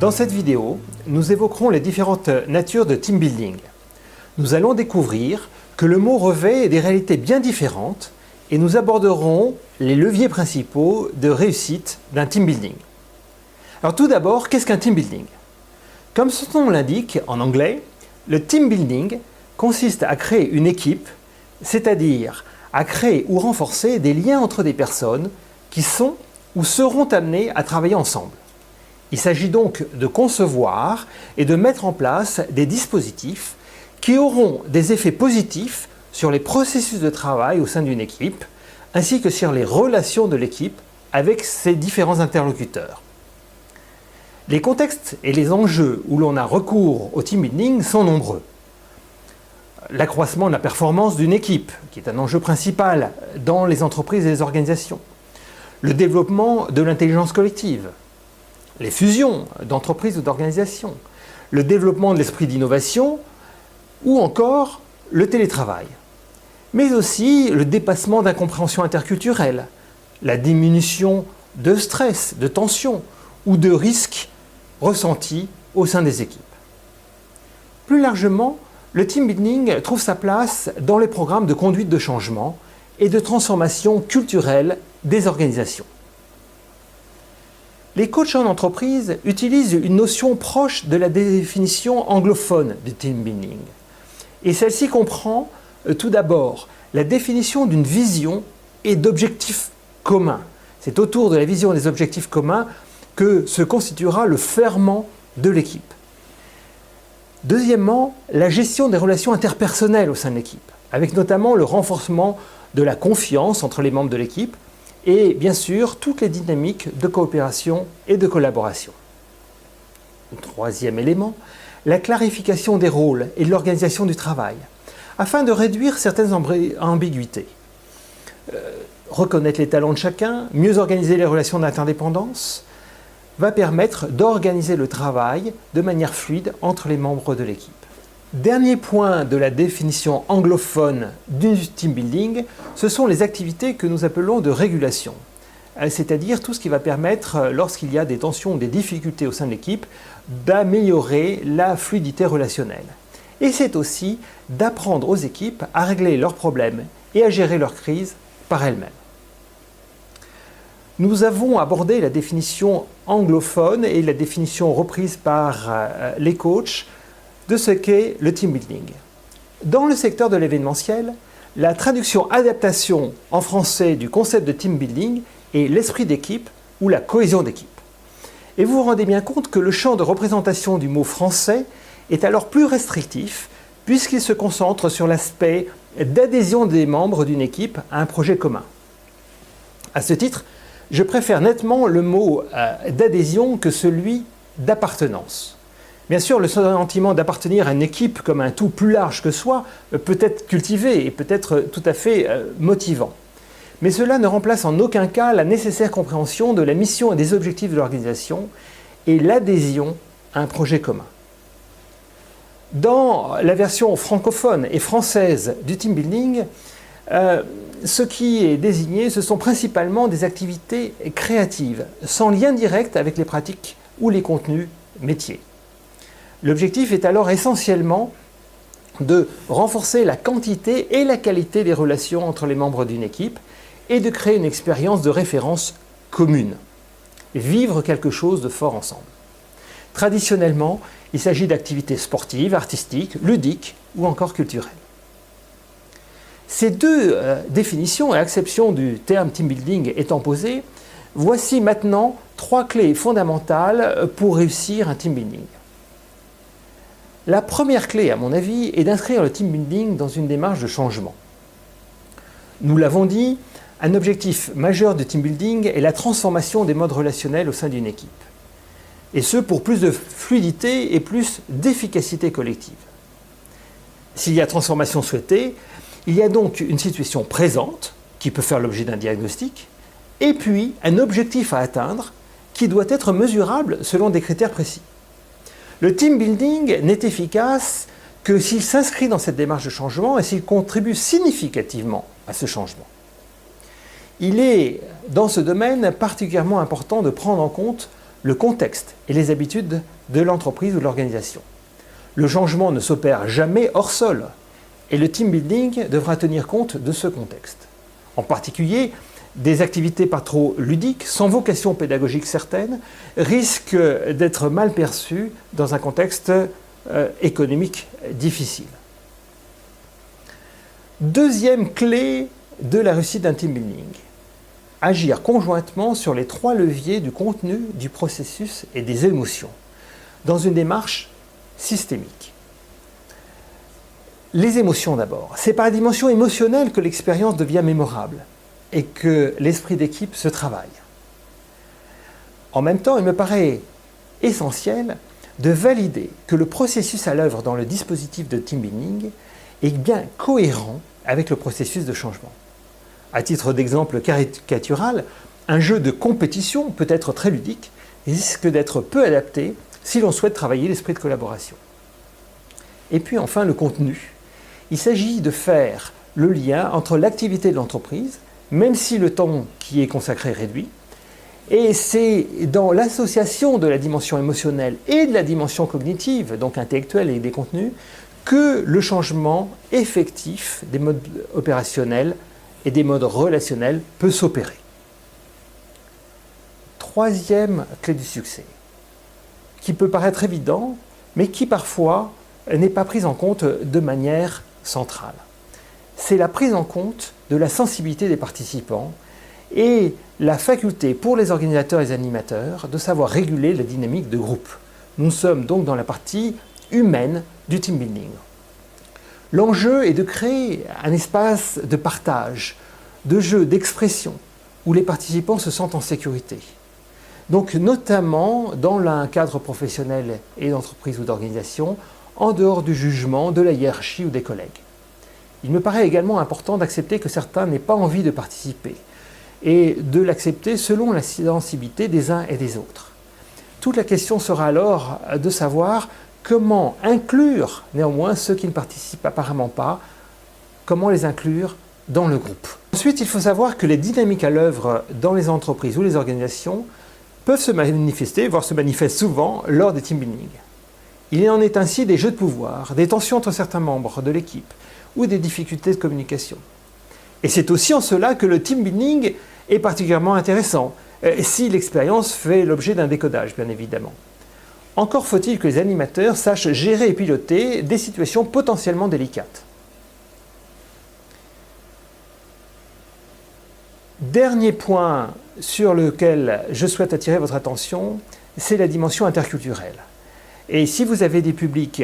Dans cette vidéo, nous évoquerons les différentes natures de team building. Nous allons découvrir que le mot revêt des réalités bien différentes et nous aborderons les leviers principaux de réussite d'un team building. Alors tout d'abord, qu'est-ce qu'un team building? Comme son nom l'indique en anglais, le team building consiste à créer une équipe, c'est-à-dire à créer ou renforcer des liens entre des personnes qui sont ou seront amenées à travailler ensemble. Il s'agit donc de concevoir et de mettre en place des dispositifs qui auront des effets positifs sur les processus de travail au sein d'une équipe, ainsi que sur les relations de l'équipe avec ses différents interlocuteurs. Les contextes et les enjeux où l'on a recours au team building sont nombreux. L'accroissement de la performance d'une équipe, qui est un enjeu principal dans les entreprises et les organisations. Le développement de l'intelligence collective. Les fusions d'entreprises ou d'organisations. Le développement de l'esprit d'innovation ou encore le télétravail. Mais aussi le dépassement d'incompréhension interculturelle, la diminution de stress, de tension ou de risques ressentis au sein des équipes. Plus largement, le team building trouve sa place dans les programmes de conduite de changement et de transformation culturelle des organisations. Les coachs en entreprise utilisent une notion proche de la définition anglophone du team building. Et celle-ci comprend tout d'abord la définition d'une vision et d'objectifs communs. C'est autour de la vision et des objectifs communs que se constituera le ferment de l'équipe. Deuxièmement, la gestion des relations interpersonnelles au sein de l'équipe, avec notamment le renforcement de la confiance entre les membres de l'équipe et bien sûr toutes les dynamiques de coopération et de collaboration. Troisième élément, la clarification des rôles et de l'organisation du travail, afin de réduire certaines ambiguïtés. Reconnaître les talents de chacun, mieux organiser les relations d'interdépendance, va permettre d'organiser le travail de manière fluide entre les membres de l'équipe. Dernier point de la définition anglophone du team building, ce sont les activités que nous appelons de régulation, c'est-à-dire tout ce qui va permettre, lorsqu'il y a des tensions ou des difficultés au sein de l'équipe, d'améliorer la fluidité relationnelle. Et c'est aussi d'apprendre aux équipes à régler leurs problèmes et à gérer leurs crises par elles-mêmes. Nous avons abordé la définition anglophone et la définition reprise par les coachs de ce qu'est le team building. Dans le secteur de l'événementiel, la traduction adaptation en français du concept de team building est l'esprit d'équipe ou la cohésion d'équipe. Et vous vous rendez bien compte que le champ de représentation du mot français est alors plus restrictif puisqu'il se concentre sur l'aspect d'adhésion des membres d'une équipe à un projet commun. À ce titre, je préfère nettement le mot d'adhésion que celui d'appartenance. Bien sûr, le sentiment d'appartenir à une équipe comme un tout plus large que soi peut être cultivé et peut être tout à fait motivant. Mais cela ne remplace en aucun cas la nécessaire compréhension de la mission et des objectifs de l'organisation et l'adhésion à un projet commun. Dans la version francophone et française du team building, ce qui est désigné, ce sont principalement des activités créatives, sans lien direct avec les pratiques ou les contenus métiers. L'objectif est alors essentiellement de renforcer la quantité et la qualité des relations entre les membres d'une équipe et de créer une expérience de référence commune. Vivre quelque chose de fort ensemble. Traditionnellement, il s'agit d'activités sportives, artistiques, ludiques ou encore culturelles. Ces deux définitions, à l'exception du terme team building étant posées, voici maintenant trois clés fondamentales pour réussir un team building. La première clé, à mon avis, est d'inscrire le team building dans une démarche de changement. Nous l'avons dit, un objectif majeur du team building est la transformation des modes relationnels au sein d'une équipe. Et ce, pour plus de fluidité et plus d'efficacité collective. S'il y a transformation souhaitée, il y a donc une situation présente, qui peut faire l'objet d'un diagnostic, et puis un objectif à atteindre, qui doit être mesurable selon des critères précis. Le team building n'est efficace que s'il s'inscrit dans cette démarche de changement et s'il contribue significativement à ce changement. Il est, dans ce domaine, particulièrement important de prendre en compte le contexte et les habitudes de l'entreprise ou de l'organisation. Le changement ne s'opère jamais hors sol, et le team building devra tenir compte de ce contexte. En particulier, des activités pas trop ludiques, sans vocation pédagogique certaine, risquent d'être mal perçues dans un contexte économique difficile. Deuxième clé de la réussite d'un team building, agir conjointement sur les 3 leviers du contenu, du processus et des émotions, dans une démarche systémique. Les émotions d'abord. C'est par la dimension émotionnelle que l'expérience devient mémorable et que l'esprit d'équipe se travaille. En même temps, il me paraît essentiel de valider que le processus à l'œuvre dans le dispositif de team building est bien cohérent avec le processus de changement. À titre d'exemple caricatural, un jeu de compétition peut être très ludique et risque d'être peu adapté si l'on souhaite travailler l'esprit de collaboration. Et puis enfin, le contenu. Il s'agit de faire le lien entre l'activité de l'entreprise, même si le temps qui est consacré est réduit, et c'est dans l'association de la dimension émotionnelle et de la dimension cognitive, donc intellectuelle et des contenus, que le changement effectif des modes opérationnels et des modes relationnels peut s'opérer. Troisième clé du succès, qui peut paraître évident, mais qui parfois n'est pas prise en compte de manière centrale. C'est la prise en compte de la sensibilité des participants et la faculté pour les organisateurs et les animateurs de savoir réguler la dynamique de groupe. Nous sommes donc dans la partie humaine du team building. L'enjeu est de créer un espace de partage, de jeu, d'expression, où les participants se sentent en sécurité. Donc notamment dans un cadre professionnel et d'entreprise ou d'organisation, en dehors du jugement, de la hiérarchie ou des collègues. Il me paraît également important d'accepter que certains n'aient pas envie de participer et de l'accepter selon la sensibilité des uns et des autres. Toute la question sera alors de savoir comment inclure néanmoins ceux qui ne participent apparemment pas, comment les inclure dans le groupe. Ensuite, il faut savoir que les dynamiques à l'œuvre dans les entreprises ou les organisations peuvent se manifester, voire se manifestent souvent lors des team building. Il en est ainsi des jeux de pouvoir, des tensions entre certains membres de l'équipe ou des difficultés de communication. Et c'est aussi en cela que le team building est particulièrement intéressant, si l'expérience fait l'objet d'un décodage, bien évidemment. Encore faut-il que les animateurs sachent gérer et piloter des situations potentiellement délicates. Dernier point sur lequel je souhaite attirer votre attention, c'est la dimension interculturelle. Et si vous avez des publics